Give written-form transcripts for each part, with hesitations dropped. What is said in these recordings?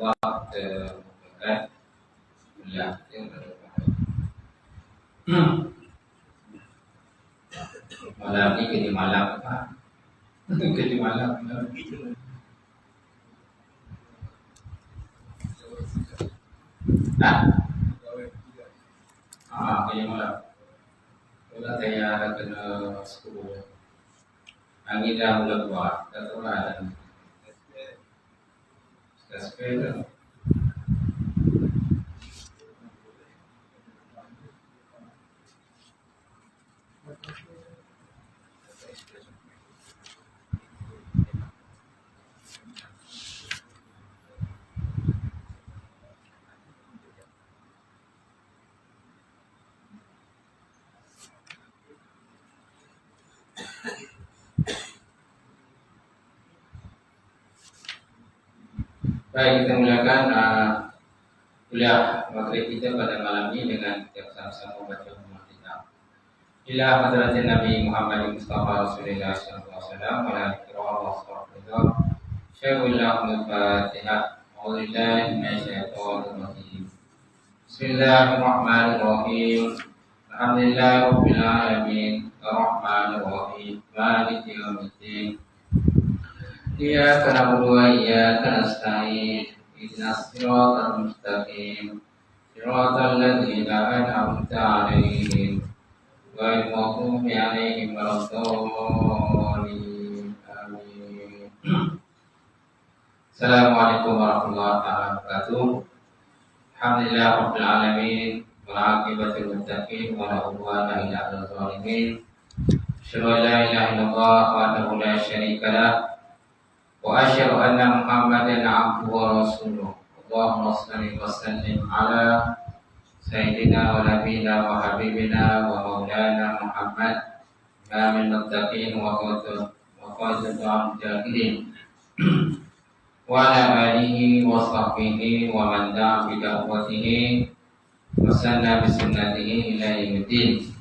waktu bukan kuliah malam ni kerja malam apa? Kerja malam. Kerja malam. Kalau saya kena sekolah, angin dah mula keluar, dah tahu lah. Spare dah. Baik, kita mulakan kuliah maghrib kita pada malam ini dengan kita sama-sama baca Ummul Kitab. Ila hadratin Nabi Muhammad Mustafa Rasulullah sallallahu alaihi wasallam wa ala alihi wa sahbihi. Syaikhul Fatihah. A'udzubillahi minasyaitonir rajim. Bismillahirrahmanirrahim. Alhamdulillahi rabbil alamin. Arrahmanir rahim. Maliki yaumiddin. Iyyaka na'budu wa iyyaka nasta'in. Ihdinas siratal mustaqim. Siratal ladzina an'amta 'alaihim ghairil maghdubi 'alaihim waladdallin. Amin. Assalamualaikum warahmatullahi wabarakatuh. Alhamdulillah rabbil alamin. Wal 'aqibatul muttaqin wa la 'udwana illa 'alal zalimin. Asyhadu an la ilaha illallah wahdahu la syarika lah. Wa asyhadu anna Muhammadan 'abduhu wa rasuluh. Allahumma shalli wa sallim ala sayyidina wa nabiyina wa habibina wa maulana Muhammad imamil muttaqin wa qaddatul mujahidin wa ala alihi wa sahbihi wa man da'a bi da'watihi wa sanna bi sunnatihi ila yaumiddin.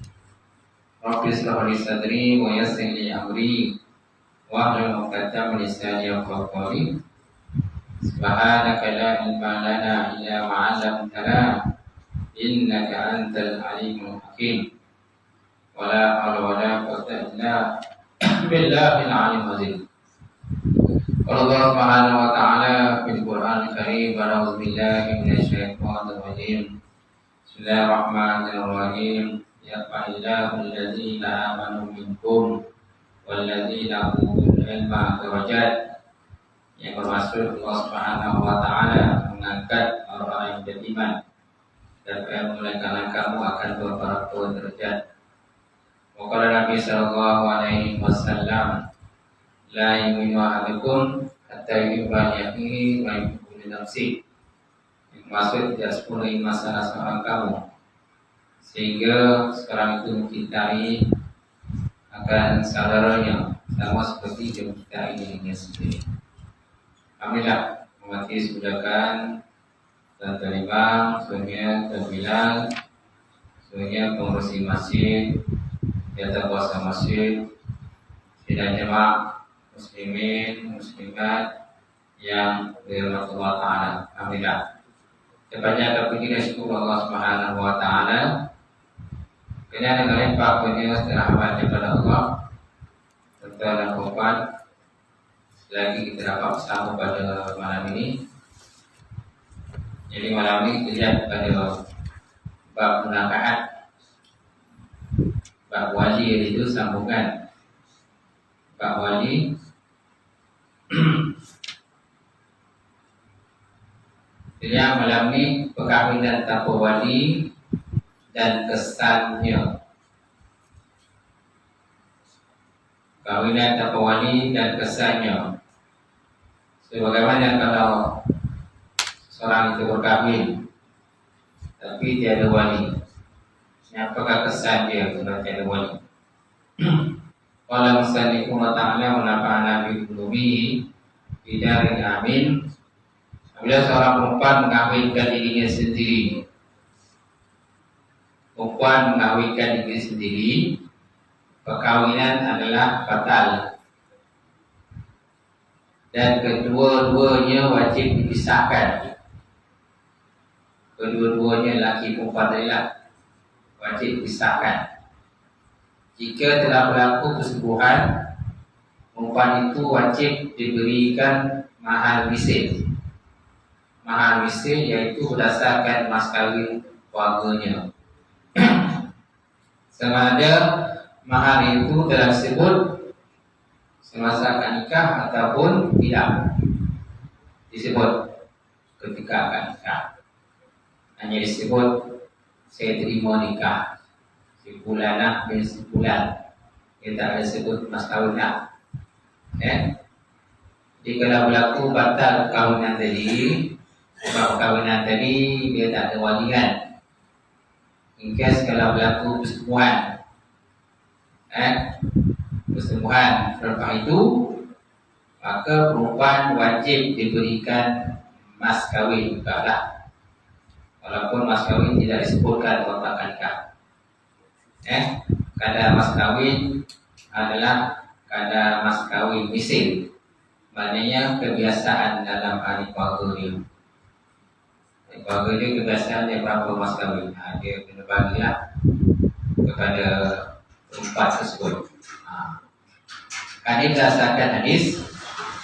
Rabbi shrah li sadri wa yassir li amri wahlul 'uqdatam min lisani yafqahu qawli. Subhanaka la ilma lana illa ma 'allamtana innaka antal alimul hakim. Wa la hawla wa la quwwata illa billahil 'aliyyil 'azim. Allah Subhanahu wa ta'ala fil Qur'anil Karim. A'udzu billahi minasyaitonir rajim. Bismillahirrahmanirrahim. Yarfa'illahu alladzina amanu minkum walladzina utul ilma darajat. Yang bermaksud Allah Subhanahu wa ta'ala mengangkat orang yang beriman dan memuliakan kamu akan beberapa derajat. Wa qala Nabi sallallahu alaihi wasallam la yu'minu ahadukum hatta yuhibba li akhihi ma yuhibbu li nafsihi. Maksud tidak sempurna iman salah seorang kamu sehingga sekarang itu mencintai akan saudaranya sama seperti dia mencintai dirinya sendiri. Alhamdulillah, memati sebutakan dan terlibat, sebenarnya terbilang, sebenarnya pengurusi masjid, jatah kuasa masjid, sidang jemaah muslimin, muslimat yang dirahmati Allah Ta'ala. Alhamdulillah. Sebanyak terpuji dan syukur Allah Subhanahu wa ta'ala. Kena dengan limpah punya serahmat kepada Allah serta dan korban. Selagi kita dapat bersama pada malam ini. Jadi malam ini kita lihat pada bab munakahat, bab wali, itu sambungan bab wali. Jadi malam ini perkahwinan tanpa wali dan kesannya. Perkahwinan tanpa wali dan kesannya. Sebagaimana kalau seorang itu berkahwin tapi tiada wali, apakah kesan dia kalau tiada wali? Qala musannifun wa ta'ala wa nafa'ana bi qulubihi bidarin amin. Bila seorang perempuan mengawinkan dirinya sendiri, perempuan mengawinkan diri sendiri, perkawinan adalah batal. Dan kedua-duanya wajib dipisahkan. kedua-duanya laki perempuan tadi lah, wajib disahkan. Jika telah berlaku persetubuhan, perempuan itu wajib diberikan mahar wisil. Mahar wisil iaitu berdasarkan mas kahwin keluarganya. Sama ada mahar itu telah disebut semasa akad nikah ataupun tidak disebut ketika akad nikah. Hanya disebut saya terima nikah sebulan nak dan sebulan. Dia tak ada sebut mas kahwin nak. Jadi kalau berlaku batal perkahwinan tadi, sebab perkahwinan tadi dia tak ada walian. Hingga kalau berlaku persetubuhan, persetubuhan selepas itu, maka perempuan wajib diberikan mas kahwin juga lah. Walaupun mas kahwin tidak disebutkan waktu akad nikah. Kadar mas kahwin adalah kadar mas kahwin wisil. Maknanya kebiasaan dalam ahli keluarga dia. Keluarga dia kebiasaan dia berapa mas kahwin. Dia kena bagilah kepada perempuan tersebut. Ini berdasarkan hadis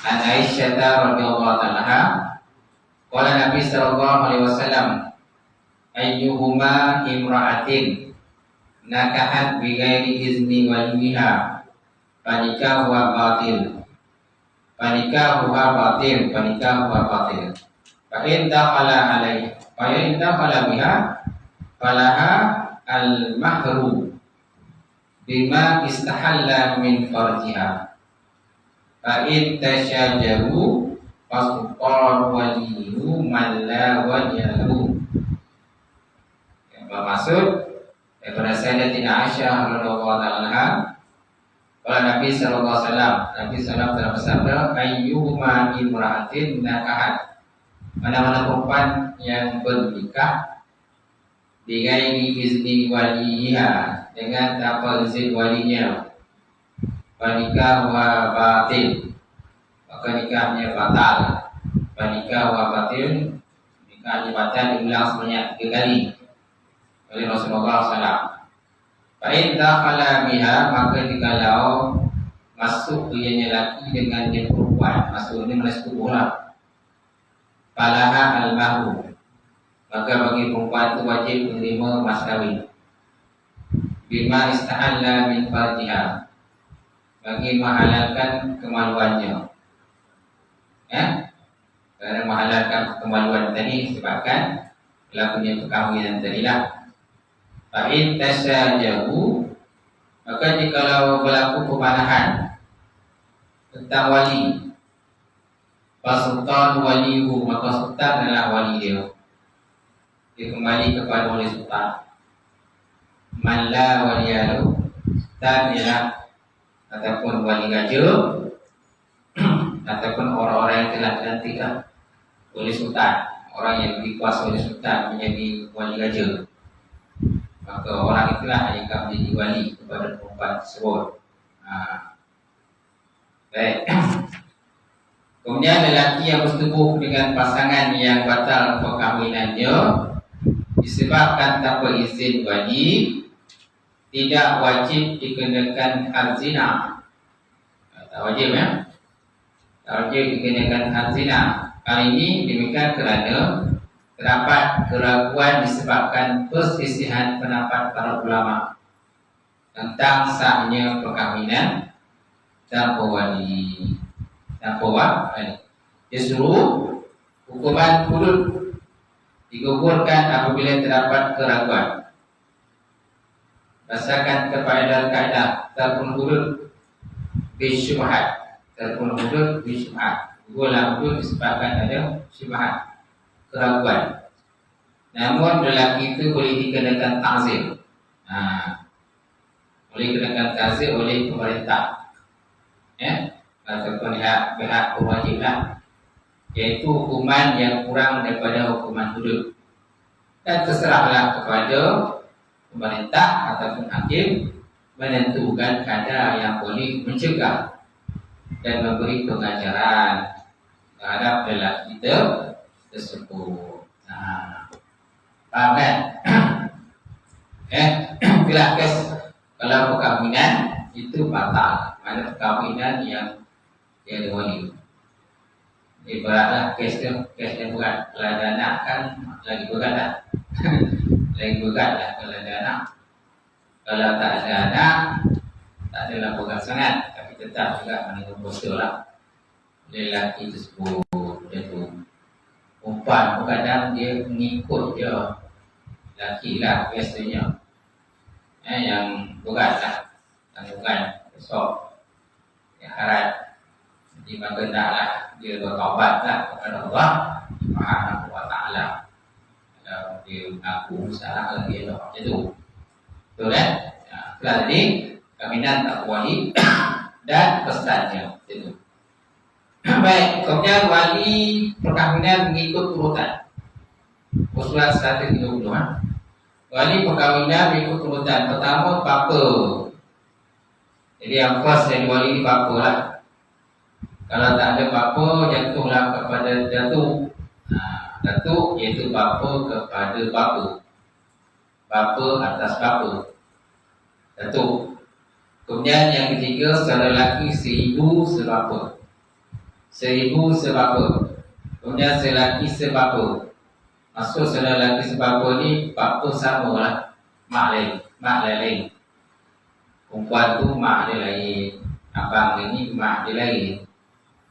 an Aisyah radhiyallahu anha, qala Nabi sallallahu alaihi wasallam, ayyuhuma imra'atin nakahat bighairi izni waliha fanikahuha batil. Fanikahuha batil, fanikahuha batil. Fa in dakhala alaiha, fa in dakhala biha falaha al-mahru bima istahalla min farjiha. Fa in tashajaru fasqal waliyu man la waliyahu. Yang bermaksud daripada Sayyidatina Aisyah radhiyallahu anha, kalau Nabi sallallahu alaihi wasallam, Nabi sallallahu telah bersabda, ayyuhuma imra'atin nakahat, mana-mana perempuan yang bernikah bighairi izni waliha, dengan tanpa izin walinya, wanikahuha batil, maka nikahnya batal. Wanikahuha batil, nikahnya batal diulang sebanyak 3 kali oleh Rasulullah SAW. Fa'in dakhala biha, maka jikalau masuk ianya laki dengan dia perempuan, masuk ini menyebut bola, falaha al-mahru, maka bagi perempuan itu wajib menerima mas kahwin. Bima istahalla min farjiha, bagi menghalalkan kemaluannya. Kerana menghalalkan kemaluan tadi sebabkan berlakunya perkahwinan tadilah. Fa'in tasyajahu, maka jikalau berlaku pemanahan tentang wali, fasultan walihu, maka sultan adalah wali dia. Dia kembali kepada wali sultan. Man la waliyahu, sultan ialah ataupun wali gajah ataupun orang-orang yang telah dilantikkan oleh sultan, orang yang dikuasai oleh sultan menjadi wali gajah, maka orang itulah yang akan menjadi wali kepada perempuan tersebut. Baik. Kemudian lelaki yang bersetubuh dengan pasangan yang batal perkahwinannya disebabkan tanpa izin wali, tidak wajib dikenakan had zina. Tak wajib ya? Tak wajib dikenakan had zina. Kali ini demikian kerana terdapat keraguan disebabkan perselisihan pendapat para ulama tentang sahnya perkahwinan tanpa wali. Tanpa wali. Justru hukuman hudud digugurkan apabila terdapat keraguan. Berdasarkan kepada kaedah tarkul hudud bisyubhat, tarkul hudud bisyubhat. Guguran hudud disebabkan ada syubhat, keraguan. Namun lelaki itu boleh dikenakan ta'zir. Boleh dikenakan ta'zir oleh pemerintah, ataupun pihak berwajib lah, iaitu hukuman yang kurang daripada hukuman hudud. Dan terserahlah kepada pemerintah ataupun hakim menentukan kadar yang boleh mencegah dan memberi pengajaran terhadap lelaki tersebut. Paham kan? Itulah kes kalau perkahwinan itu batal. Mana perkahwinan yang tiada wali. Ibaratlah kes yang berat. Kalau ada anak kan lagi berat lah. Lagi berat lah kalau ada anak. Kalau tak ada anak, tak adalah berat sangat. Tapi tetap juga menanggung dosa lah. Lelaki tersebut macam tu. Perempuan kadang dia mengikut dia laki lah biasanya. Yang berat lah. Tanggungan besok. Yang harat. Jadi maka naklah dia bertaubat lah kepada Allah Subhanahu wa ta'ala. Kalau dia mengaku salah lagi dia macam tu. Betul kan? Jadi kahwinan tak wali dan pesannya itu. Baik, kemudian wali perkahwinan mengikut urutan. Usulan 130. Wali perkahwinan mengikut urutan. Pertama bapa. Jadi yang first dari wali ni bapa lah. Kalau tak ada bapa, jatuhlah kepada jatuh. Jatuh iaitu bapa kepada bapa. Bapa atas bapa. Jatuh. Kemudian yang ketiga, saudara lelaki seibu sebapa. Seibu sebapa. Kemudian selaki sebapa. Maksud saudara lelaki sebapa ni bapa sama lah. Mak lain. Perempuan tu mak dia lain. Abang ni mak dia lain.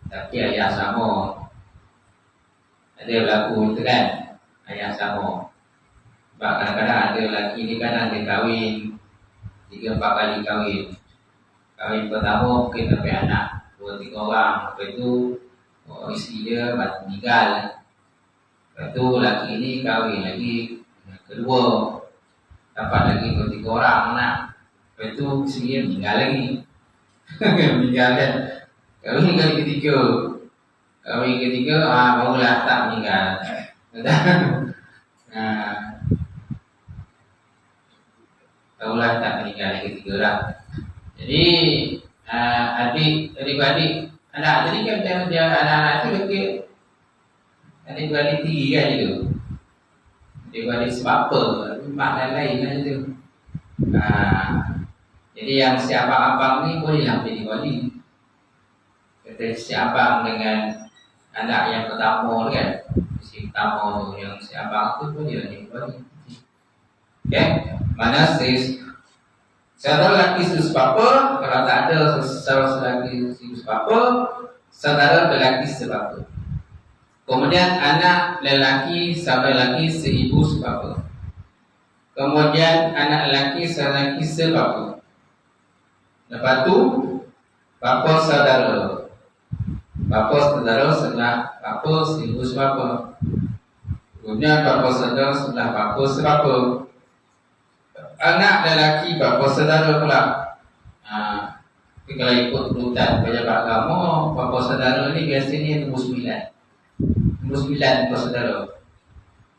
Tapi ayah sama. Ada berlaku itu kan. Ayah sama. Sebab kadang-kadang ada lelaki ni kadang dia kahwin 3-4 kali kahwin. Kahwin pertama mungkin sampai anak 2-3 orang. Lepas itu isteri dia meninggal. Lepas itu lelaki ni kahwin lagi kedua. Dapat lagi 2-3 orang anak. Lepas itu isteri dia meninggal lagi. Meninggal kan. Kahwin kali ketiga. Kahwin ketiga barulah tak meninggal. Barulah tak meninggal lagi ketiga lah. Jadi adik-adik anak tadi kan dia anak-anak tu lagi adik-adik tinggi kan itu. Adik-adik sebab apa? Mak lain kan itu. Jadi yang si abang-abang ni bolehlah jadi wali. Kata si abang dengan anak yang pertama kan, si pertama tu yang si abang tu pun dia ni wali. Okay, mana saudara lelaki sebapa, kalau tak ada saudara lelaki sebapa, saudara lelaki sebapa. Kemudian anak lelaki saudara lelaki seibu sebapa. Kemudian anak lelaki saudara lelaki sebapa. Lepas tu bapa saudara. Bapa saudara sebelah bapa seibu sebapa. Kemudian bapa saudara sebelah bapa sebapa. Anak lelaki bapa saudara pula. Tapi kalau ikut urutan pejabat agama, bapa saudara ni biasanya nombor 9. Nombor 9 bapa saudara.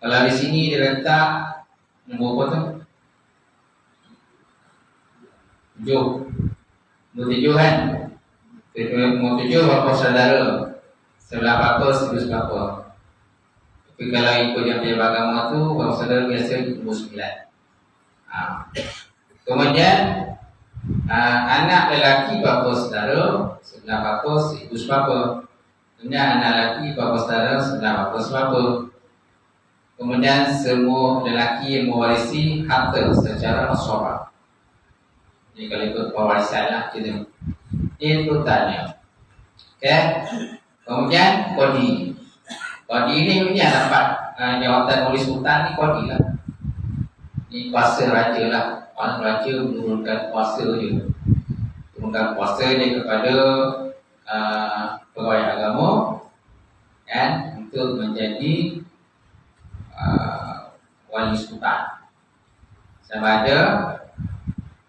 Kalau di sini dia letak nombor apa tu? 7. Nombor 7 kan? Nombor 7 bapa saudara. Sebelah bapa seibu sebapa. Tapi kalau ikut yang pejabat agama tu, bapa saudara biasa nombor 9. Kemudian anak lelaki bapa saudara sebelah bapa seibu sebapa. Kemudian anak lelaki bapa saudara sebelah bapa sebapa. Kemudian semua lelaki yang mewarisi harta secara masyarakat. Jadi kalau ikut pewarisan lah gitu. Itu tanya. Okay. Kemudian kodi. Kodi ini punya dapat jawatan oleh sultan ni kodi lah. Ini kuasa raja lah. Orang raja menurunkan kuasa dia. Menurunkan kuasa dia kepada pegawai agama kan, untuk menjadi wali sultan. Sama ada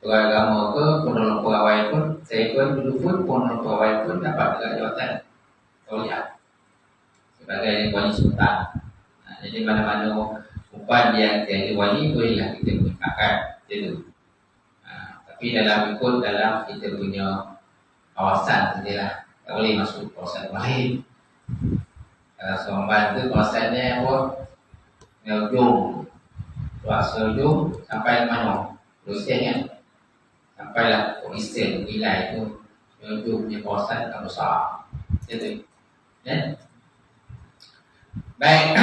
pegawai agama ke penolong pegawai pun, saya pun dulu pun penolong pegawai pun dapat juga jawatan tauliah sebagai wali sultan. Jadi mana-mana umpan yang jadi wali bolehlah kita gunakan itu. Tapi dalam kita punya kawasan sajalah. Tak boleh masuk kawasan lain. Kalau Somban tu kawasannya apa? Ujung puasa tu sampai ke mana? Prosesnya sampailah ke Islam nilai tu menuju punya kawasan yang besar. Jadi, baik.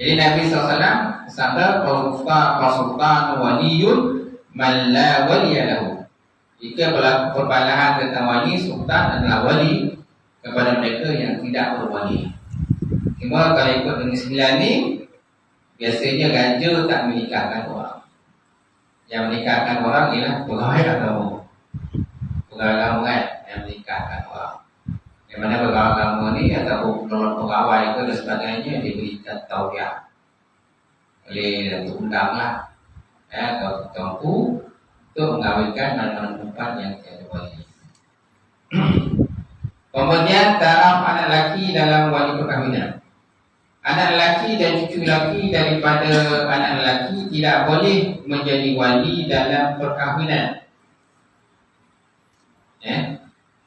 Jadi Nabi SAW bersabda, "Sultan waliyun man la waliya lahu." Jika berlaku perbalahan tentang wali, sultan adalah wali kepada mereka yang tidak berwali. Cuma kalau ikut dengan 9 ni, biasanya raja tak menikahkan orang. Yang menikahkan orang ialah pegawai agama. Pegawai agama kan yang menikahkan orang. Yang mana pegawai agama ni ataupun pegawai ke dan sebagainya diberikan tauhiyah oleh Datuk Undang lah, kalau tertentu untuk mengawinkan anak-anak perempuan yang tiada wali. Kemudian taraf anak lelaki dalam wali perkahwinan. Anak lelaki dan cucu lelaki daripada anak lelaki tidak boleh menjadi wali dalam perkahwinan.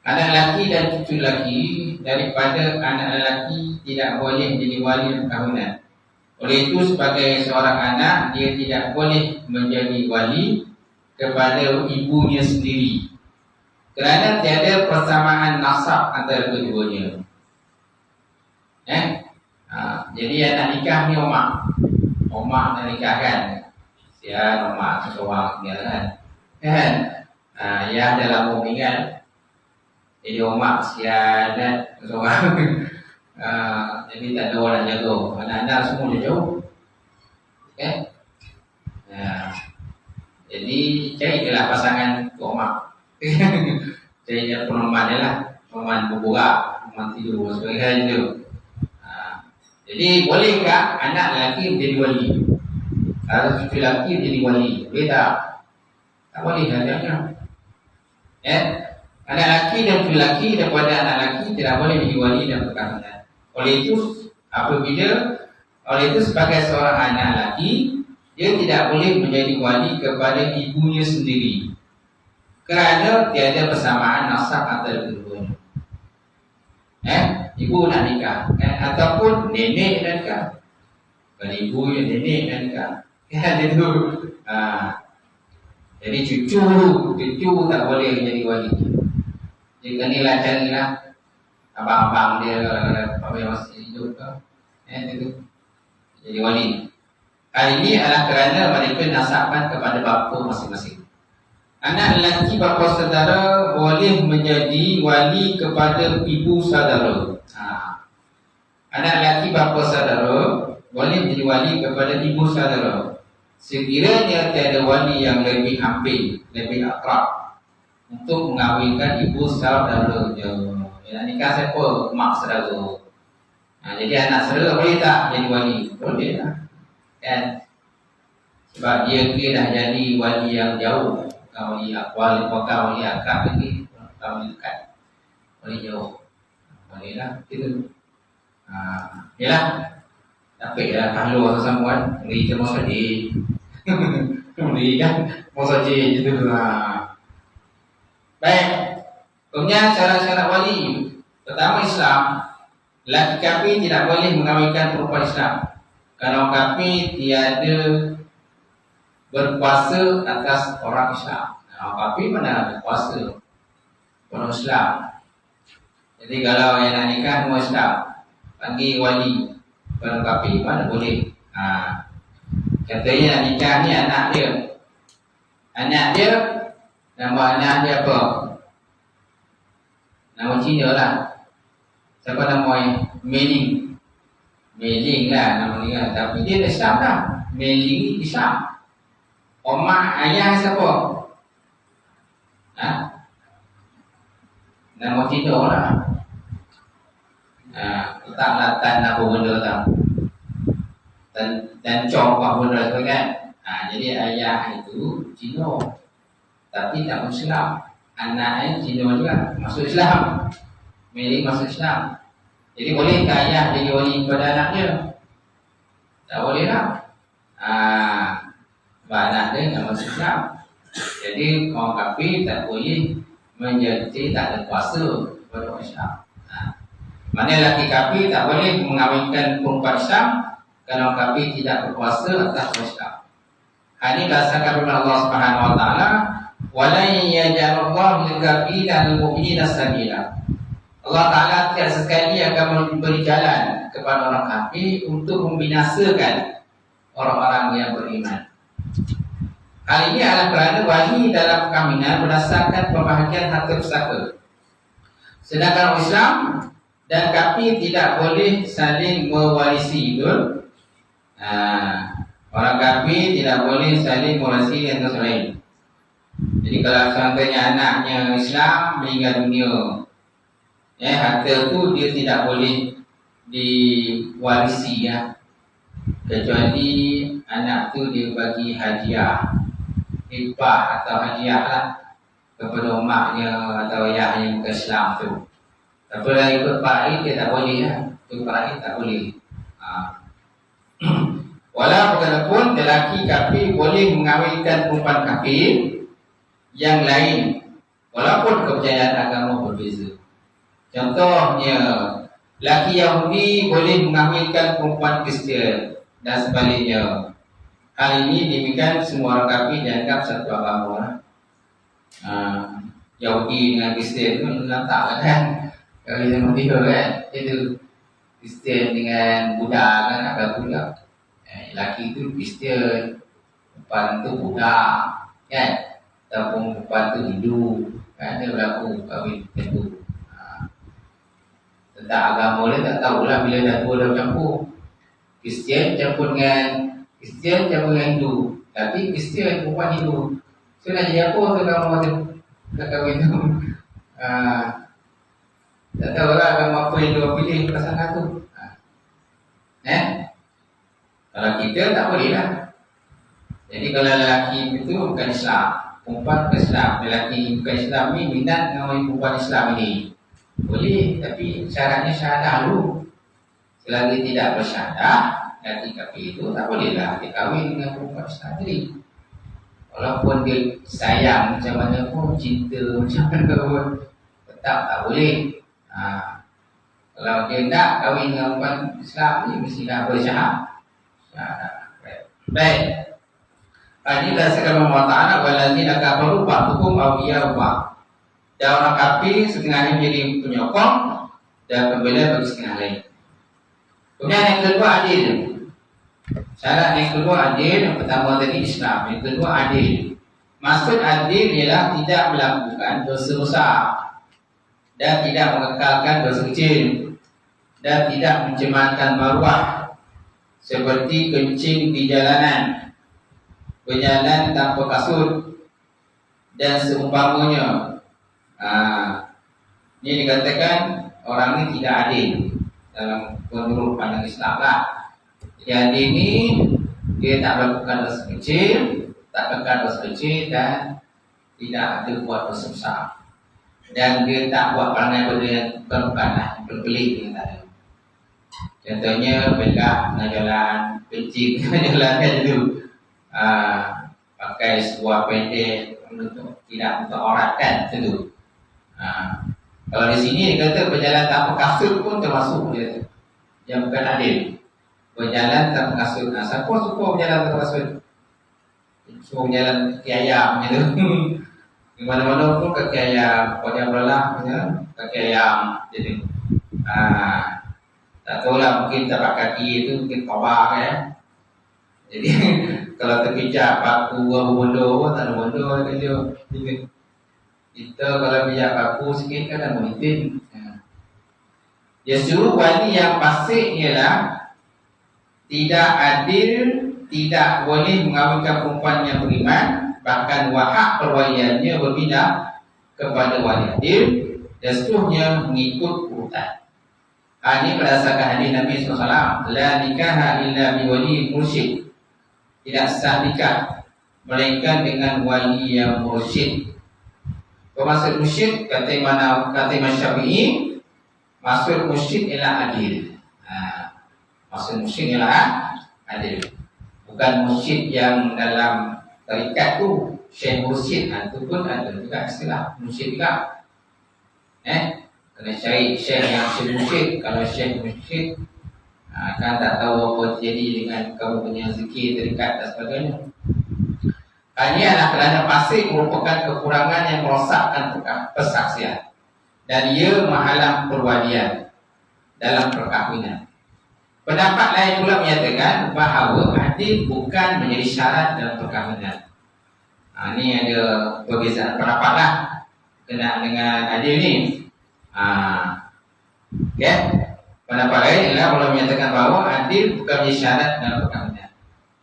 Anak lelaki dan cucu lelaki daripada anak lelaki tidak boleh menjadi wali dalam perkahwinan. Oleh itu sebagai seorang anak, dia tidak boleh menjadi wali kepada ibunya sendiri kerana tiada persamaan nasab antara keduanya. Jadi anak nikah ni omak nak nikahkan. Sian omak seorang dia kan. Ya ada lama tinggal. Jadi omak sian seorang. Jadi tak ada orang jaga. Anak-anak semua dia jauh. Jadi carilah pasangan omak. Carilah peneman dia lah. Peneman berborak, peneman tidur, sebagainya tu. Jadi bolehkah anak lelaki menjadi wali? Atau cucu lelaki menjadi wali? Boleh tak? Tak boleh kan? Anak lelaki dan cucu lelaki daripada anak lelaki tidak boleh menjadi wali dan perkahwinan. Oleh itu sebagai seorang anak lelaki, dia tidak boleh menjadi wali kepada ibunya sendiri kerana tiada persamaan nasab antara keduanya. Ibu nak nikah ataupun nenek nak nikah. Kalau ibu yang nenek nak nikah, itu. Jadi cucu tak boleh jadi wali. Jadi kena carilah abang-abang dia kalau yang masih hidup ke, itu jadi wali. Hal ini adalah kerana mereka nasabkan kepada bapa masing-masing. Anak lelaki bapa saudara boleh menjadi wali kepada ibu saudara. Anak lelaki bapa saudara boleh menjadi wali kepada ibu saudara sekiranya tiada wali yang lebih hampir, lebih akrab untuk mengawinkan ibu saudara. Yang nikah siapa? Mak saudara. Jadi anak saudara boleh tak jadi wali? Boleh lah. Kan? Sebab dia dah jadi wali yang jauh. Wali akwal, wali akrab lagi, wali dekat, wali jauh. Boleh lah. Itu. Yalah. Tapi lah kalau sama kan, beri je mau saja. Beri kan mau saja gitu lah. Baik. Kemudian syarat-syarat wali. Pertama Islam. Lelaki kafir tidak boleh mengawinkan perempuan Islam. Kerana orang kafir tiada berkuasa atas orang Islam. Orang kafir mana berkuasa orang Islam. Jadi kalau yang nak nikah semua Islam, panggil wali. Orang kafir mana boleh. Katanya nak nikah ni anak dia. Anak dia, nama anak dia apa? Nama Cina lah. Siapa nama Meling? Meling lah nama dia. Tapi dia Islam lah. Meling Islam. Omak ayah siapa? Nama Cina lah. Letaklah tan apa benda tak. Dan cong apa benda tu kan. Jadi ayah itu Cina. Tapi tak Islam. Anaknya Cina juga masuk Islam. Meling masuk Islam. Jadi bolehkah ayah jadi wali kepada anak dia? Tak boleh lah. Sebab anak dia tak masuk Islam. Jadi orang kafir tak boleh menjadi, tak ada kuasa kepada orang Islam. Mana lelaki kafir tak boleh mengawinkan perempuan Islam kerana orang kafir tidak berkuasa atas orang Islam. Ini berdasarkan firman Allah Subhanahu wa taala, "Wa la yaj'alullahu lil-kafirina al-mu'minina sabila." Allah Taala tiada sekali akan memberi jalan kepada orang kafir untuk membinasakan orang-orang yang beriman. Hal ini adalah kerana wali dalam perkahwinan berdasarkan pembahagian harta pusaka. Sedangkan orang Islam dan kafir tidak boleh saling mewarisi, betul? Orang kafir tidak boleh saling mewarisi antara sama lain. Jadi kalau contohnya anaknya Islam meninggal dunia, harta tu dia tidak boleh diwarisi, kecuali anak tu dia bagi hadiah, hibah atau hadiah lah kepada maknya atau ayahnya bukan Islam tu. Tapi kalau ikut paraid dia tak boleh, ikut paraid tak boleh. Walau bagaimanapun lelaki kafir boleh mengawinkan perempuan kafir yang lain walaupun kepercayaan agama berbeza. Contohnya, lelaki Yahudi boleh mengawinkan perempuan Kristian dan sebaliknya. Hal ini demikian semua orang kafir dianggap satu agama. Yahudi dengan Kristian itu tak kan? Kalau zaman tiga kan, itu Kristian dengan Buddha kan agak Buddha. Lelaki itu Kristian, perempuan itu Buddha, kan? Ataupun perempuan itu Hindu, kan? Dia berlaku kahwin itu. Tentang agama dia tak tahulah bila dah dua dah campur. Kristian campur dengan Hindu. Tapi Kristian perempuan Hindu. So nak jadi apa tu kamu nak kahwin tu? Tak tahulah kamu apa yang dia pilih pasangan tu. Kalau kita tak boleh lah. Jadi kalau lelaki itu bukan Islam, perempuan bukan Islam, lelaki bukan Islam ni minat dengan perempuan Islam ini, boleh, tapi syaratnya syahadah dulu. Selagi tidak bersyahadah, lelaki kafir itu tak bolehlah dia kahwin dengan perempuan Islam tadi. Walaupun dia sayang macam mana pun, cinta macam mana pun, tetap tak boleh. Kalau dia nak kahwin dengan perempuan Islam ni, mestilah bersyahadah. Baik. Ini berdasarkan Allah Ta'ala, "Wallazina kafaru ba'duhum awliya'u ba'd." Dan orang kafir setengahnya menjadi penyokong dan pembela bagi setengah lain. Kemudian yang kedua, adil. Syarat yang kedua adil. Yang pertama tadi Islam, yang kedua adil. Maksud adil ialah tidak melakukan dosa besar dan tidak mengekalkan dosa kecil dan tidak mencemarkan maruah seperti kencing di jalanan, berjalan tanpa kasut dan seumpamanya. Ini dikatakan orang ini tidak adil dalam menurut pandang Islam lah. Jadi adil ini dia tak melakukan dosa kecil, tak melakukan dosa kecil dan tidak ada buat dosa besar. Dan dia tak buat perangai benda yang bukan lah, berpelik dengan tak ada. Contohnya belah tengah jalan, kencing tengah jalan kan itu. Pakai sebuah pendek tidak untuk aurat kan tentu. Kalau di sini dia kata berjalan tanpa kasut pun termasuk dia yang bukan adil. Berjalan tanpa kasut. Siapa suka berjalan tanpa kasut? Semua berjalan kaki ayam macam tu. Di mana-mana pun kaki ayam, pokoknya beralah kaki ayam jadi. Tak tahulah, mungkin tapak kaki itu mungkin kobak kan. Jadi kalau terpijak paku benda pun tak ada benda kerja. Kita kalau pijak paku sikit kan ada monitin. Dia suruh wali yang fasik ialah tidak adil, tidak boleh mengawinkan perempuan yang beriman, bahkan wahak perwaliannya berbina kepada wali adil dan seterusnya mengikut urutan. Ini berdasarkan hadis Nabi SAW, la nikaha illa biwali mursyid. Tidak sah nikah melainkan dengan wali yang mursyid. Maksud mursyid kata Imam Syafi'i, maksud mursyid ialah adil. Maksud mursyid ialah adil. Bukan mursyid yang dalam tarikat tu, syekh mursyid, itu pun ada juga istilah mursyid juga. Kena cari syekh yang mursyid. Kalau syekh mursyid kan tak tahu apa terjadi dengan kamu punya zikir, terikat dan sebagainya. Ini adalah kerana fasik merupakan kekurangan yang merosakkan persaksian dan ia menghalang perwalian dalam perkahwinan. Pendapat lain pula menyatakan bahawa adil bukan menjadi syarat dalam perkahwinan. Ini ada perbezaan pendapat lah berkenaan dengan adil ni. Okay. Pendapat lain ialah orang menyatakan bahawa adil bukan menjadi syarat dalam perkahwinan.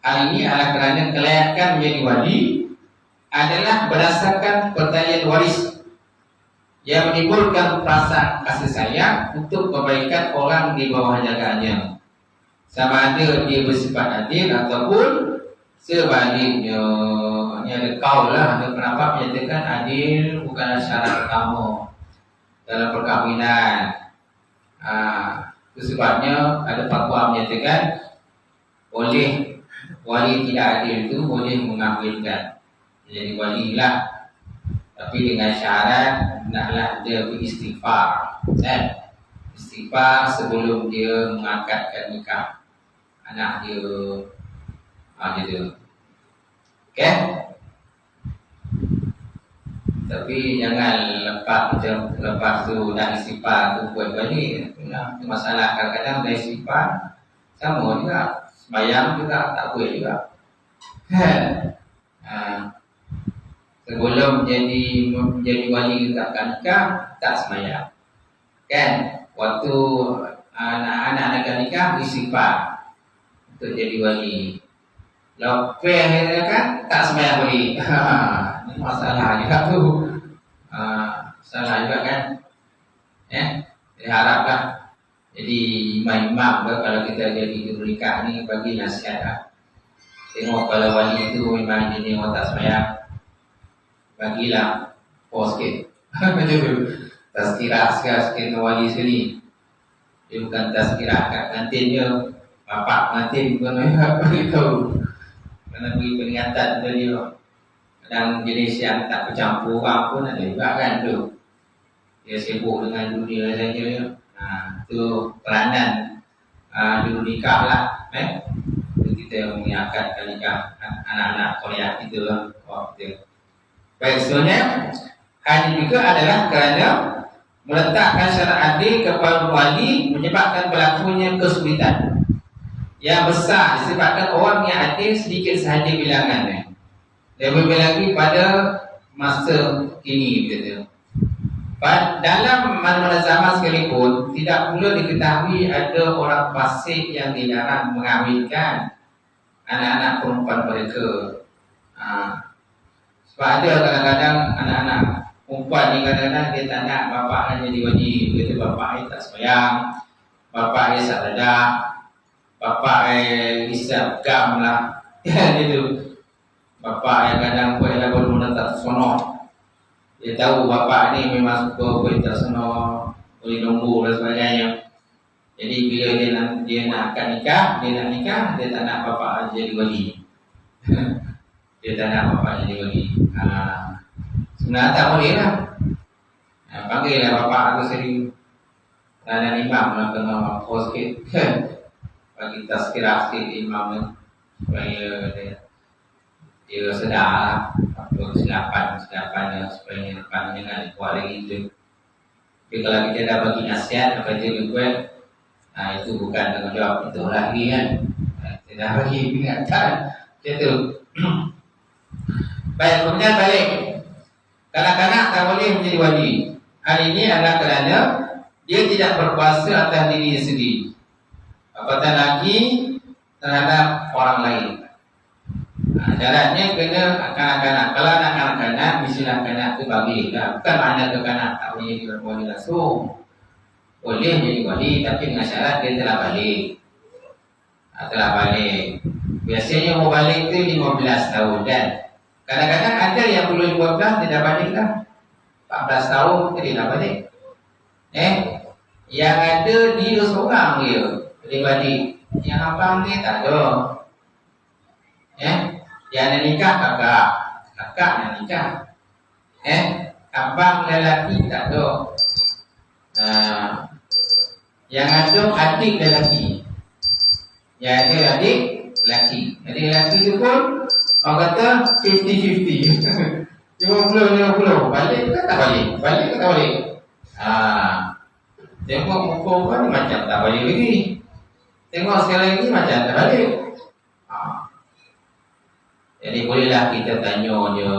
Hal ini adalah kerana kelayakan menjadi wali adalah berdasarkan pertalian waris yang menimbulkan perasaan kasih sayang untuk kebaikan orang di bawah jagaannya, sama ada dia bersifat adil ataupun sebaliknya. Ini ada kaul lah, ada pendapat menyatakan adil bukanlah syarat utama dalam perkahwinan. Itu sebabnya ada fatwa menyatakan boleh wali tidak adil itu boleh mengambilkan jadi wali lah, tapi dengan syarat hendaklah dia beristighfar, istighfar sebelum dia mengakadkan nikah anak dia. Gitu. Okay? Tapi jangan lepas tu dah istighfar tu buat balik. Itu masalah kadang-kadang dah istighfar sama juga, sembahyang juga tak boleh juga. Sebelum menjadi wali tetapkan nikah tak sembahyang. Kan? Waktu anak-anak nak nikah istighfar untuk jadi wali. Lepas kan tak sembahyang wali. Ini masalah juga tu. Salah juga kan. Diharaplah jadi imam-imam kalau kita jadi guru nikah ni bagi nasihat lah. Tengok kalau wali itu memang jenis orang tak sembahyang, bagilah pos sikit. Tazkirah sikit wali sekali. Dia bukan tazkirah kat kantin je, bapak kantin pun bagi tahu. Kena beri peringatan pada dia. Kadang jenis yang tak bercampur orang pun ada juga kan tu. Dia sibuk dengan dunia saja. Itu peranan dulu nikah lah. Kita menyiapkan nikah anak-anak Korea kita lah. Baik, sebenarnya adil juga adalah kerana meletakkan syarat adil kepada wali menyebabkan berlakunya kesulitan yang besar disebabkan orang yang adil sedikit sahaja bilangannya. Lebih lagi pada masa kini gitu. Dalam mana-mana zaman sekalipun tidak perlu diketahui ada orang fasik yang dilarang mengawinkan anak-anak perempuan mereka. Sebab ada kadang-kadang anak-anak perempuan ni kadang-kadang dia tak nak bapak jadi wali. Dia kata bapak dia tak sembahyang, bapak dia sahadah, bapak dia isap gam lah. Dia tu bapak yang kadang buat lagu menetap sonok. Dia tahu bapak ni memang suka buat tak sonok, boleh nombor dan sebagainya. Jadi bila dia nak akad nikah, dia tak nak bapak jadi wali. Dia tak nak bapak jadi wali. Sebenarnya tak boleh lah. Panggil lah bapak tu sering dan imam lah kena pos sikit. Bagi tazkirah sikit imam ni supaya dia sedar lah apa kesilapan dia supaya depan jangan buat lagi tu. Tapi kalau kita dah bagi nasihat apa dia buat, itu bukan tanggungjawab kita lagi kan. Kita dah bagi peringatan macam tu. Baik, kemudian balik. Kanak-kanak tak boleh menjadi wali. Hal ini adalah kerana dia tidak berkuasa atas diri sendiri, apatah lagi terhadap orang lain. Syaratnya kena kanak-kanak. Kalau anak kanak-kanak, mestilah kanak tu bagi. Bukan makna ke kanak tak boleh jadi wali langsung. Boleh jadi wali, tapi dengan syarat dia telah balik. Telah balik. Biasanya mau balik tu 15 tahun kan. Kadang-kadang ada yang belum 15 dia dah balik lah. 14 tahun dia dah balik. Yang ada dia seorang dia balik. Yang abang dia tak ada. Yang nak nikah kakak nak nikah. Abang lelaki tak ada. Yang ada adik lelaki. Yang ada adik lelaki. Adik lelaki tu pun Orang kata 50-50. 50-50. Balik ke tak balik? Balik ke tak balik? Tengok muka kau ni macam tak balik lagi. Tengok sekarang ni macam tak balik. Jadi bolehlah kita tanya je,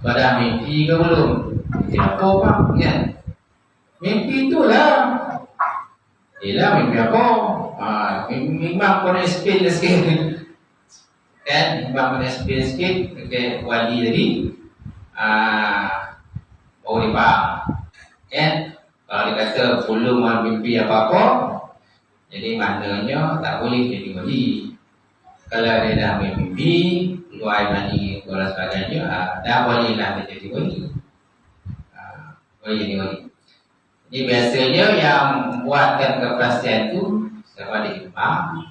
kau dah mimpi ke belum? Siapa pak? Kan? Mimpi tu lah. Yelah mimpi apa? Memang kau nak explain sikit. Kan? Memang kau nak explain sikit dekat wali tadi. Baru dia faham. Kan? Kalau dia kata belum mimpi apa-apa, jadi maknanya tak boleh jadi wali. Kalau dia dah mimpi, keluar mani, keluar sebagainya, dah bolehlah dia jadi wali. Boleh jadi wali. Jadi biasanya yang buatkan kepastian tu sama ada imam,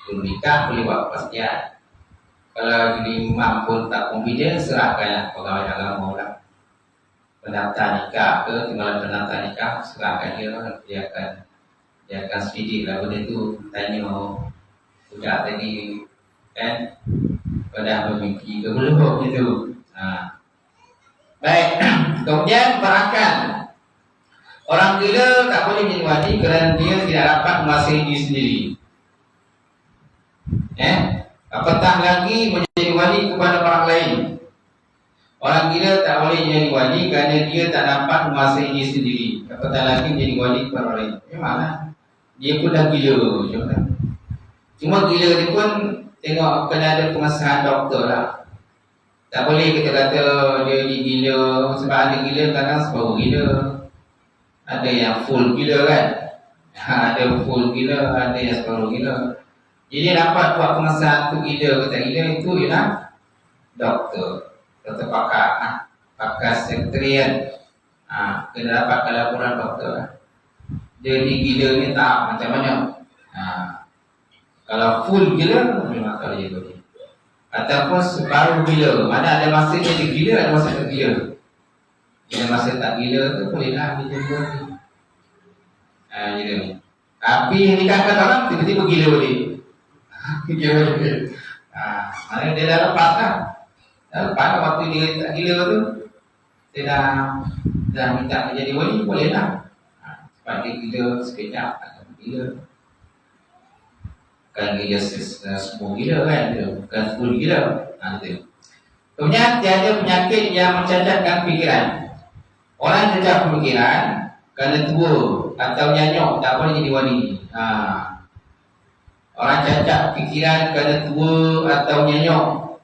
belum nikah boleh buat kepastian. Kalau imam pun tak confident, serahkanlah pegawai agama lah. Pendaftar nikah ke, tinggal pendaftar nikah, serahkan dia akan sedikit lah benda tu. Tanya budak tadi kan, kau dah bermimpi ke belum gitu. Baik. Kemudian berakal. Orang gila tak boleh menjadi wali kerana dia tidak dapat menguasai diri sendiri. Apatah lagi menjadi wali kepada orang lain. Orang gila tak boleh menjadi wali kerana dia tak dapat menguasai diri sendiri. Apatah lagi menjadi wali kepada orang lain. Memanglah dia pun dah gila. Cuma gila dia pun tengok kena ada pengesahan doktor lah. Tak boleh kita kata dia ni gila. Sebab ada gila kadang separuh gila. Ada yang full gila kan. Ada full gila, ada yang separuh gila. Jadi dapat buat pengesahan tu gila ke tak gila, itu ialah doktor. Doktor pakar, pakar sekretariat. Kena dapatkan laporan doktor. Dia ni gila ni tak macam mana. Kalau full gila, memang tak boleh jadi. Ataupun separuh gila. Mana ada masa dia gila, ada masa tak gila. Bila masa tak gila tu bolehlah dia jadi wali. Gitu. Tapi nikahkan orang tiba-tiba gila balik. Gila balik. Maknanya dia dah lepas kan. Dah lepas waktu dia tak gila tu, dia dah minta jadi wali, bolehlah. Sebab dia gila sekejap, akan gila. Bukan gila semua gila kan, bukan full gila. Kemudian tiada penyakit yang mencacatkan fikiran. Orang yang cacat pemikiran kerana tua atau nyanyok tak boleh jadi wali. Orang cacat fikiran kerana tua atau nyanyok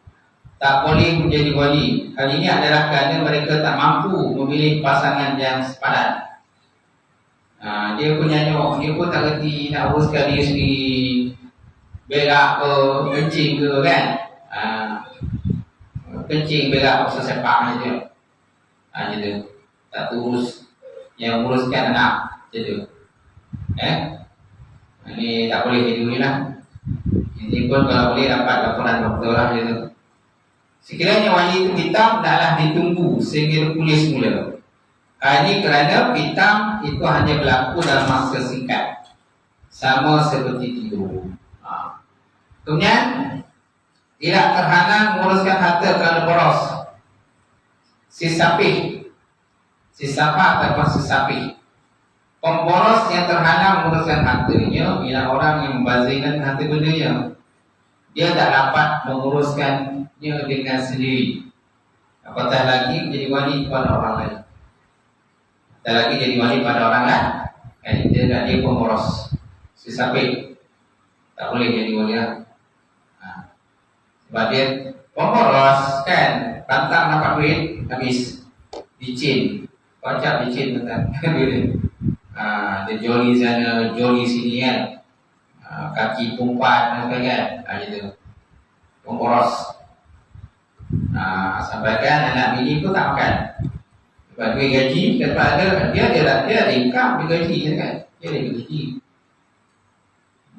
tak boleh menjadi wali. Hal ini adalah kerana mereka tak mampu memilih pasangan yang sepadan. Dia pun nyanyok, dia pun tak kerti nak uruskan diri sendiri, berak ke, kencing ke kan. Kencing, berak, pasal sepak je. Gitu. Tak urus, yang uruskan anak macam tu. Ini tak boleh jadi wali lah. Ini pun kalau boleh dapat laporan doktor lah gitu. Sekiranya wali itu hitam, taklah ditunggu sehingga tulis mula. Ini kerana hitam itu hanya berlaku dalam masa singkat, sama seperti tidur. Kemudian tidak terhalang menguruskan harta kerana boros. Sisapa ataupun sisapi. Pemboros yang terhalang menguruskan hartanya ialah orang yang membazirkan harta bendanya. Dia tak dapat menguruskannya dengan sendiri. Apatah lagi jadi wali pada orang lain. Apatah lagi jadi wali pada orang lain. Dia pemboros. Sisapi. Tak boleh jadi wali lah. Sebab dia pemboros kan. Pantang dapat duit, habis. Licin. Pacak licin tentang dia joli sana, joli sini kan. Kaki pumpat dan sebagainya gitu. Pemboros. Sampaikan anak bini pun tak makan. Sebab duit gaji, kata ada, dia ada income, dia gaji kan. Dia ada gaji.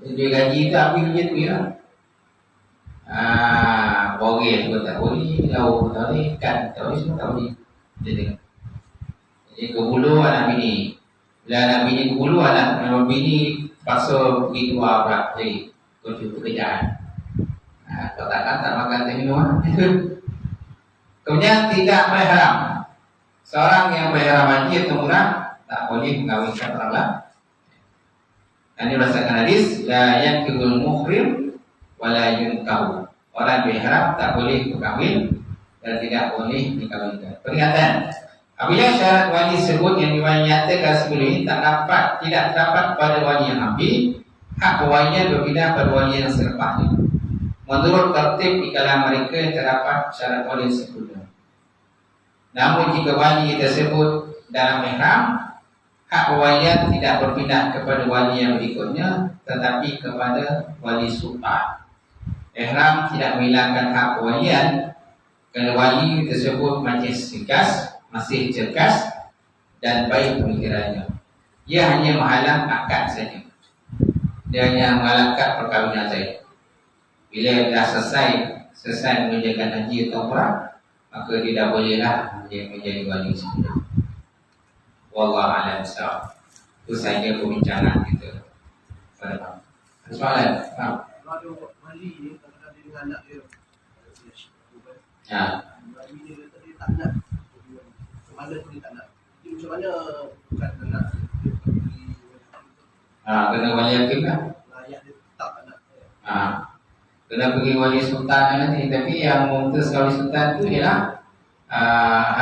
Dia gaji tu ambil kerja tu ya. Boril pun tak boleh, lauk pun tak boleh, ikan tak boleh, semua tak boleh. Jadi ke hulu anak bini. Bila anak bini ke hulu, anak bini paksa pergi keluar pula. Jadi kerjaan. katakan tak makan tak minum. Kemudian tidak mahram. Seorang yang mahram haji atau umrah tak boleh mengawinkan orang lain. Ini berdasarkan hadis la yankihul muhrim wala yunkahu. Orang berihram tak boleh berkahwin dan tidak boleh dikawinkan. Peringatan, apabila syarat wali sebut yang dinyatakan sebelum ini tidak dapat pada wali yang ambil, hak walinya berpindah pada wali yang selepasnya. Menurut tertib di kalangan mereka yang terdapat syarat wali sebelumnya. Namun jika wali tersebut dalam ihram, hak walian tidak berpindah kepada wali yang berikutnya, tetapi kepada wali sultan. Ihram tidak menghilangkan hak walian, kerana wali tersebut masih cergas dan baik pemikirannya. Ia hanya menghalang akad saja. Dia hanya menghalangkan perkahwinan saja. Bila dah selesai mengerjakan haji atau umrah, maka dia dah bolehlah menjadi wali sendiri. Wallahu a'lam bishawab. Itu saja perbincangan kita. Ada soalan? Kalau wali ni kadang-kadang dia dengan anak dia. Ya. Wali dia kata dia tak nak. Kemana pun dia tak nak. Jadi macam mana bukan nak dia pergi. Kena wali hakim kan? Layak dia tak nak. Kena pergi wali sultan nanti. Tapi yang memutus wali sultan tu ialah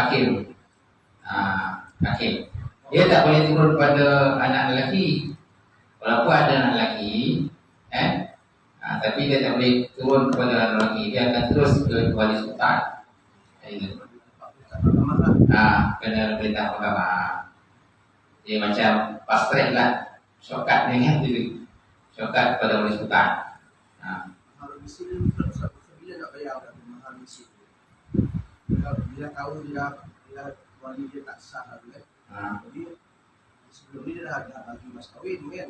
hakim. Hakim. Dia tak boleh turun pada anak lelaki. Walaupun ada anak lelaki, tapi dia tak boleh turun kepada anak lelaki. Dia akan terus ke wali sultan. Kena perintah mahkamah. Dia macam fast track lah. Shortcut ni kan jadi shortcut kepada wali sultan. Kalau misi ni bila nak bayar mahal misi. Bila tahu dia wali dia tak sah lah kan. Jadi sebelum ni dia dah bagi mas kahwin kan.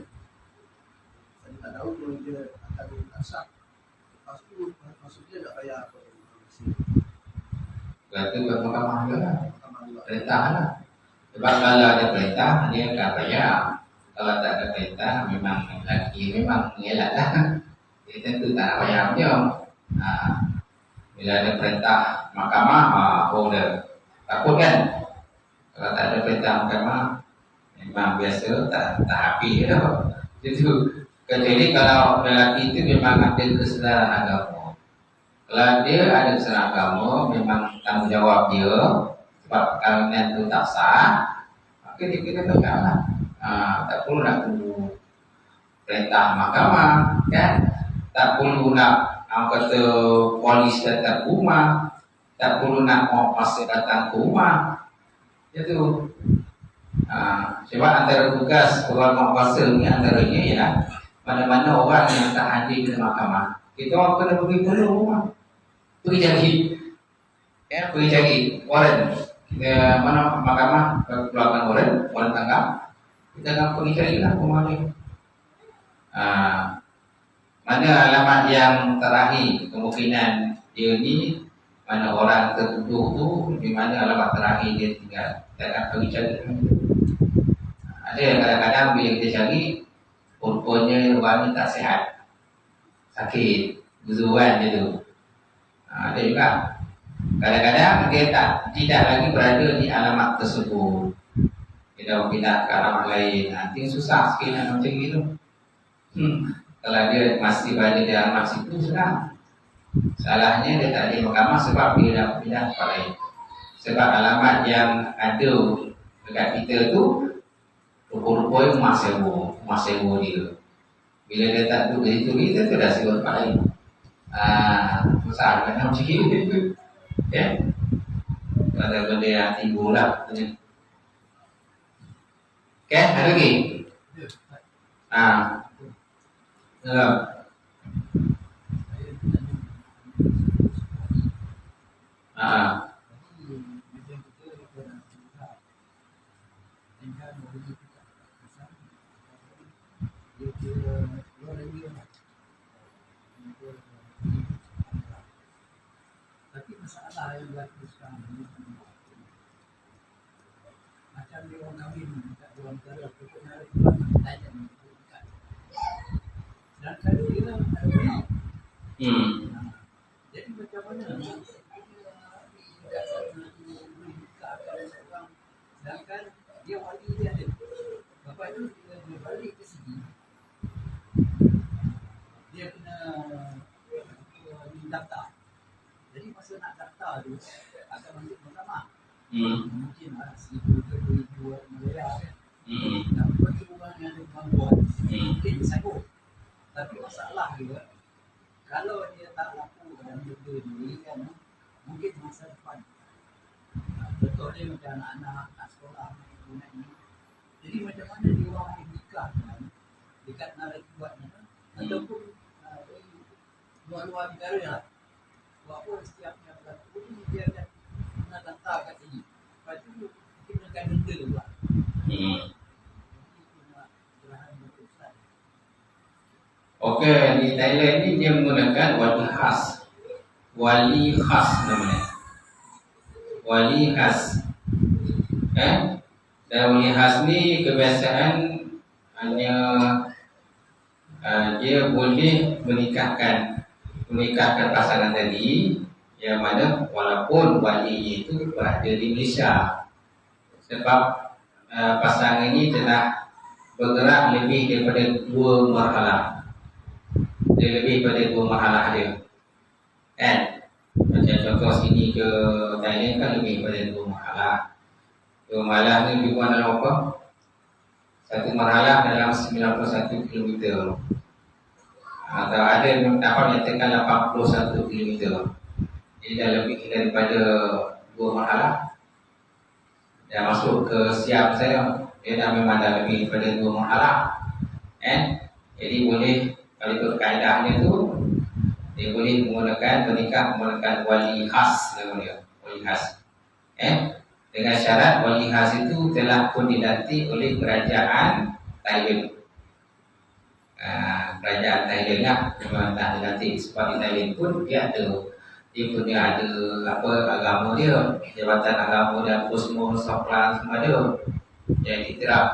Saya tak tahu kalau dia akan tak sah. Lepas tu maksudnya nak bayar apa? Berarti buat mahkamah juga lah. Perintah lah. Sebab kalau ada perintah dia akan bayar. Kalau tak ada perintah memang lelaki memang mengelak lah. Dia tentu tak nak bayar dia. Bila ada perintah mahkamah, order. Takut kan? Kalau tak ada perintah mahkamah, memang biasa tak happy dah. Itu kecuali kalau lelaki itu memang ada kesedaran agama. Kalau dia ada kesedaran agama, memang tanggungjawab dia sebab perkahwinan itu tak sah, maka dia kena tegaklah. Tak perlu nak tunggu perintah mahkamah, kan? Tak perlu nak kata polis datang ke rumah, tak perlu nak masa datang ke rumah. Itu sebab antara tugas orang mahkamah ni antaranya ialah mana-mana orang yang tak hadir ke mahkamah, kita orang kena pergi dulu rumah, pergi cari warrant. Kita mana mahkamah keluarkan warrant tangkap, kita akan pergi carilah rumah ni. Mana alamat yang terakhir, kemungkinan dia ni mana orang tertuduh tu, di mana alamat terakhir dia tinggal. Kita akan pergi cari. Ada kadang-kadang bila kita cari, rupanya orang ni tak sihat, sakit, guzuan je tu. Ada juga. Kadang-kadang dia tidak lagi berada di alamat tersebut. Kita pindah ke alamat lain. Nanti susah sikit nak macam itu. Kalau dia masih berada di alamat situ, sudah. Salahnya dia tak ada mahkamah sebab dia dah pindah ke lain. Sebab alamat yang ada dekat kita tu rupa-rupanya emas sewa dia. Bila dia tak duduk di situ, kita tu dah sewa tempat lain. Susah kan macam itu. Ya. Ada benda yang timbul lah. Okay, ada lagi? Tapi masalah yang berlaku sekarang ini macam dia orang kahwin dekat luar negara, pokoknya ada tanya dekat. Dan kalau dia ada mana dia nikahkan seorang, sedangkan dia wali dia ada. Lepas tu dia balik ke sini, dia kena daftar. Jadi masa nak daftar tu akan masuk mahkamah. Mungkin RM1,000 ke RM2,000 bayar kan. Tapi bagi orang yang ada kemampuan, mungkin dia sanggup. Tapi masalah dia, kalau dia tak laku dalam benda ni kan, mungkin masa depan. Contohnya macam anak-anak nak sekolah ni. Jadi macam mana dia orang boleh nikah kan, dekat negara buatnya ataupun luar-luar negara lah. Buat apa setiapnya berlaku ni dia akan nak daftar kat sini. Lepas tu kita akan denda pula. Okey, di Thailand ni dia menggunakan wali khas. Wali khas namanya. Wali khas. Dan wali khas ni kebiasaan hanya dia boleh menikahkan pasangan tadi, yang mana walaupun wali itu berada di Malaysia. Sebab pasangan ini telah bergerak lebih daripada 2 marhalah. Dia lebih pada 2 marhalah dia. Kan? Macam contoh sini ke Thailand kan lebih pada 2 marhalah. 2 marhalah ni dibuat dalam apa? Satu marhalah dalam 91 km. Atau ada yang dapat menyatakan 81 km. Jadi dah lebih daripada 2 marhalah. Dah masuk ke siap saya. Dia dah memang dah lebih daripada 2 marhalah. Jadi boleh, kalau ikut kaedahnya tu, dia boleh menggunakan wali khas namanya, wali khas. Dengan syarat wali khas itu telah pun dilantik oleh kerajaan Thailand. Kerajaan Thailand lah memang tak dilantik. Sebab di Thailand pun dia punya ada apa agama dia, jabatan agama dan semua soalan semua ada. Yang diterap.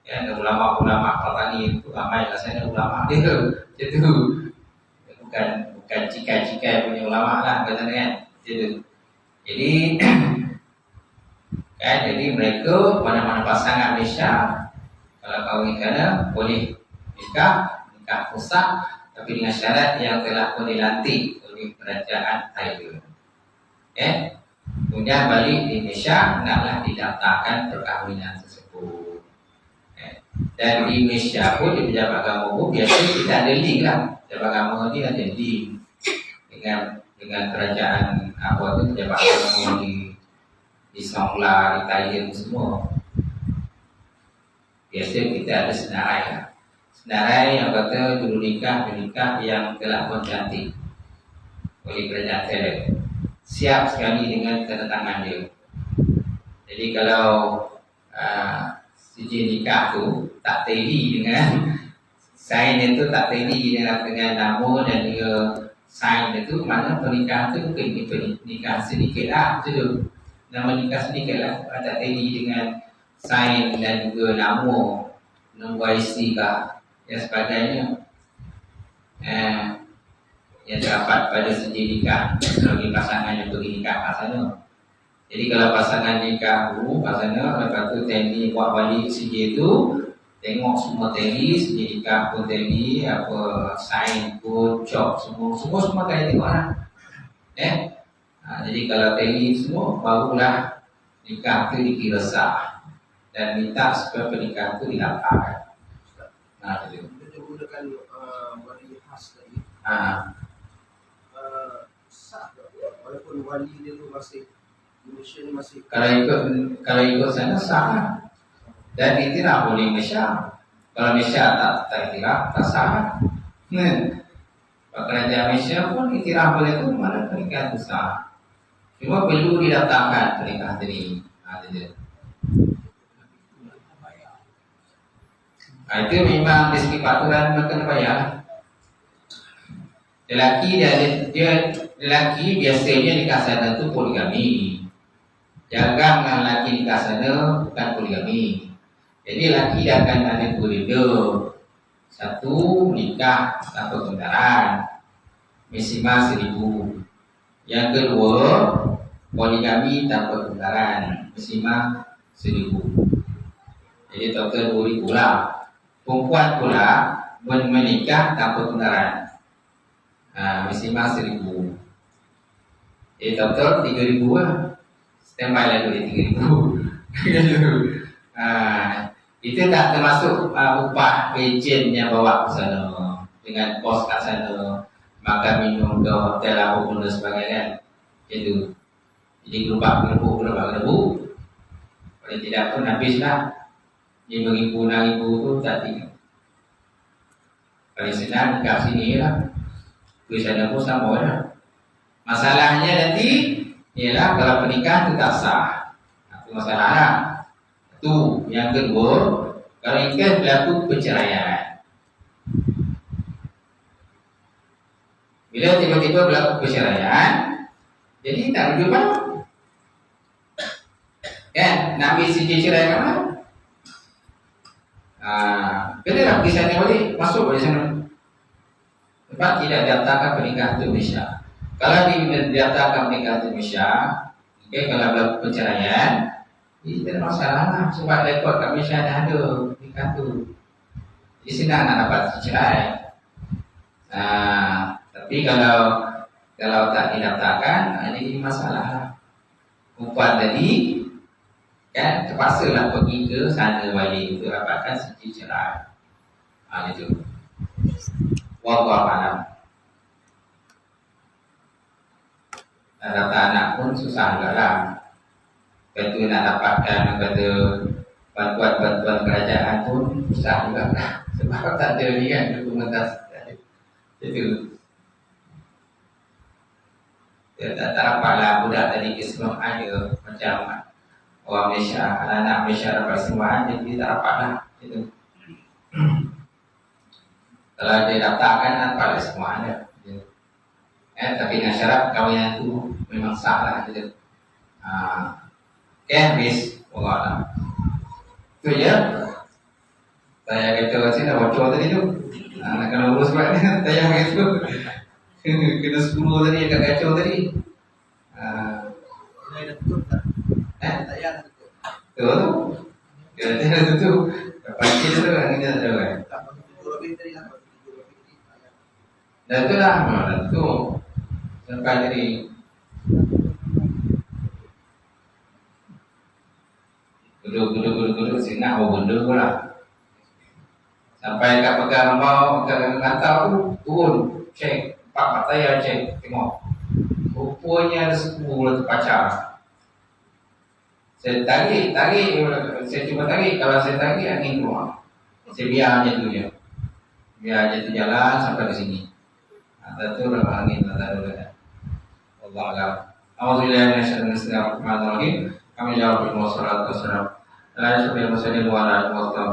Ya, ada ulama-ulama Al-Qani itu ramai rasanya ulama dia. Itu bukan cikai-cikai punya ulama lah katanya kan. Jadi jadi mereka mana-mana pasangan Malaysia kalau kahwin kana boleh nikah pusat, tapi dengan syarat yang telah pun dilantik oleh kerajaan Thailand. Kemudian balik di Malaysia naklah didaftarkan perkahwinan tersebut. Dan di Malaysia pun di pejabat agama pun biasanya tidak ada link lah. Pejabat agama ni ada link dengan kerajaan apa tu, pejabat agama di Songla, di Thailand semua. Biasanya kita ada senarai lah. Senarai yang kata juru nikah yang telah pun cantik oleh kerajaan Thailand. Siap sekali dengan tanda tangan dia. Jadi kalau sijil nikah tu tak tally dengan sign itu, tak tally dengan nama dan juga sign itu, mana pernikahan tu mungkin pernikahan sedikit lah tu. Nama nikah sedikit lah, tak tally dengan sign dan juga nama YC kah dan sebagainya yang terdapat pada sijil nikah bagi pasangan yang pergi nikah kat sana. Jadi kalau pasangan nikah dulu kat sana, lepas tu tally buat balik sijil tu, tengok semua tally, sijil nikah pun tally, apa sign pun, job semua kali tengok lah. Jadi kalau tally semua, barulah nikah tu dikira sah dan minta supaya pernikahan tu didaftarkan. Kita menggunakan wali khas tadi. Sah tak? Walaupun wali dia tu masih Malaysia ni masih. Kalau ikut sana sah. Dan iktiraf boleh Malaysia. Kalau Malaysia tak iktiraf, tak sah. Kerajaan Malaysia pun iktiraf boleh tu, mana pernikahan tu sah. Cuma perlu didaftarkan pernikahan tadi. Itu memang di segi peraturan kena bayar. Lelaki biasanya nikah sana tu poligami. Jangan lelaki nikah sana bukan poligami. Jadi lelaki dia akan ada 2 benda. Satu, nikah tanpa kembaran, maksimal 1,000. Yang kedua, poligami tanpa tunggaran, maksimal 1,000. Jadi total 2,000 lah. Perempuan pula menikah tanpa tunggaran, maksimal 1,000. Jadi total 3,000 lah. Standby lagi di 3,000. Itu tak termasuk upah ejen yang bawa ke sana dengan kos kat sana, makan minum ke hotel apa pun dan sebagainya. Itu. Jadi gerubak gerbuk. Kalau tidak pun habislah 5,000 6,000 tu tak tinggal. Kalau senang dekat sini lah, di sana pun sama lah. Masalahnya nanti ialah kalau pernikahan itu tak sah. Itu masalahnya. Itu yang kedua, kalau ikan berlaku perceraian. Bila tiba-tiba berlaku perceraian, jadi tak rujuk mana? Kan, nak ambil sijil cerai kat mana? Kena nak pergi sana balik, masuk balik sana. Sebab tidak daftarkan pernikahan itu Malaysia. Kalau didaftarkan pernikahan itu Malaysia, kalau berlaku perceraian, ini tak ada masalah lah. Sebab rekod kat Malaysia dah ada pernikahan itu. Jadi senang nak dapat cerai. Tapi kalau tak didaftarkan, ini masalah lah. Perempuan tadi kan terpaksa lah pergi ke sana balik untuk dapatkan sijil cerai. Itu. Wallahu a'lam. Nak dapat anak pun susah juga lah. Kata nak dapatkan kata bantuan kerajaan pun susah juga lah. Sebab tak ada ni kan dokumentasi. Itu. Dia tak dapatlah budak tadi kesemuaan dia macam orang Malaysia, anak Malaysia dapat kesemuaan, jadi dia tak dapatlah. Itu. Kalau dia daftarkan dapatlah semua ada. Tapi dengan syarat kahwinan itu memang sah lah. Gitu. Habis Allah. Itu je. Saya kata macam dah bocor tadi tu. Nak kena urus pula ni. Tayang itu. Kena 10 tadi yang kacau tadi. Dah tutup tak? Tayang dah tutup. Betul tu. Dia dah tutup. Pancit tu kan kita ada kan. Tak masuk 7 lebih tadi lah. 7 lebih tadi. Dah tu lah. Dah tu. Sampai tadi. Duduk sini nak benda pun lah. Sampai kat pegang mau, kat kantor tu turun, cek, pak saya cek, tengok. Rupanya ada 10 terpacar. Saya tarik, saya cuba tarik. Kalau saya tarik angin keluar. Saya biar je tu je. Biar je tu jalan sampai ke sini. Atas tu dapat angin, tak ada dah. Allah Allah. Alhamdulillah, Bismillahirrahmanirrahim. Kami jawab dengan wassalatu wassalam. La ilaha illallah wa la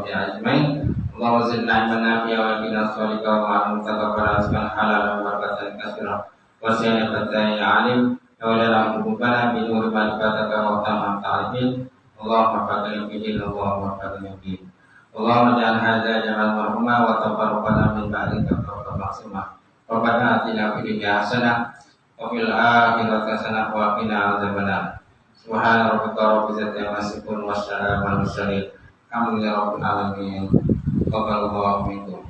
ilaha ajmain. Allahumma zidna ilman nafi'a wa qina as-salika wa an taqabbal rizqan halalan wa barakatan katsira. Wa sayyidatan ya alim. Ya wala rabbana bi nuri ma'rifataka wa tamam ta'rifin. Allahumma faqina bihi Allahumma faqina bihi. Allahumma ja'al hadza jamal marhuma wa tabarrukana min ba'dika wa maksumah. Rabbana atina fid dunya hasanah wa fil akhirati hasanah wa qina adzabannar. Subhana rabbika rabbil izzati amma yasifun wa salamun alal mursalin. Alhamdulillahi rabbil alamin. Qabbalallahu minkum.